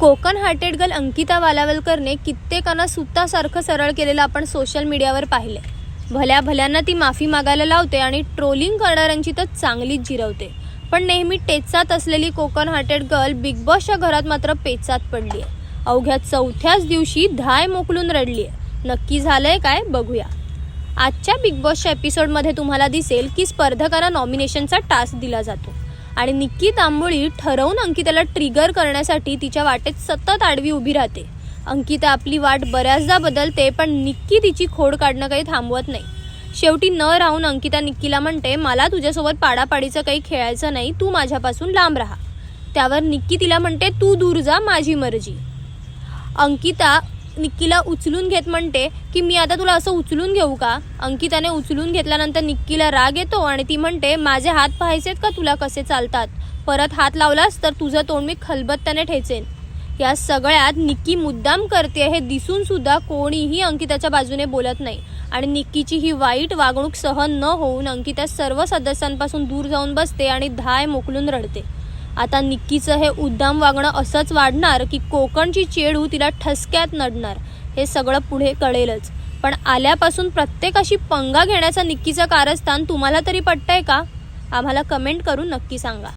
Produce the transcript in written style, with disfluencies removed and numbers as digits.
Konkan hearted girl Ankita वालावलकरने कित्येकांना सुतासारखं सरळ केलेलं आपण सोशल मीडियावर पाहिले. भल्या भल्यांना ती माफी मागायला लावते आणि ट्रोलिंग करणाऱ्यांची तर चांगलीच जिरवते. पण नेहमी टेचात असलेली कोकण हार्टेड गर्ल बिग बॉसच्या घरात मात्र पेचात पडली आहे. अवघ्या चौथ्याच दिवशी धाय मोकलून रडली आहे. नक्की झालंय काय बघूया. आजच्या बिग बॉसच्या एपिसोडमध्ये तुम्हाला दिसेल की स्पर्धकांना नॉमिनेशनचा टास्क दिला जातो आणि निक्की तांबोळी ठरवून अंकिताला ट्रिगर करण्यासाठी तिच्या वाटेत सतत आडवी उभी राहते. अंकिता आपली वाट बऱ्याचदा बदलते, पण निक्की तिची खोड काढणं काही थांबवत नाही. शेवटी न राहून अंकिता निक्कीला म्हणते, मला तुझ्यासोबत पाडापाडीचं काही खेळायचं नाही, तू माझ्यापासून लांब राहा. त्यावर निक्की तिला म्हणते, तू दूर जा, माझी मर्जी. अंकिता निक्कीला उचलून घेत म्हणते की मी आता तुला असं उचलून घेऊ का. अंकिताने उचलून घेतल्यानंतर निक्कीला राग येतो आणि ती म्हणते, माझे हात पाहायचेत का तुला कसे चालतात, परत हात लावलास तर तुझं तोंड मी खलबत्त्याने ठेचेन. या सगळ्यात निक्की मुद्दाम करते हे दिसून सुद्धा कोणीही अंकिताच्या बाजूने बोलत नाही आणि निक्कीची ही वाईट वागणूक सहन न होऊन अंकिता सर्व सदस्यांपासून दूर जाऊन बसते आणि धाय मोकलून रडते. आता निक्कीचं हे उद्दाम वागणं असंच वाढणार की कोकणची चेडू तिला ठसक्यात नडणार हे सगळं पुढे कळेलच. पण आल्यापासून प्रत्येकाशी पंगा घेण्याचा निक्कीचं कारस्थान तुम्हाला तरी पटतंय का? आम्हाला कमेंट करून नक्की सांगा.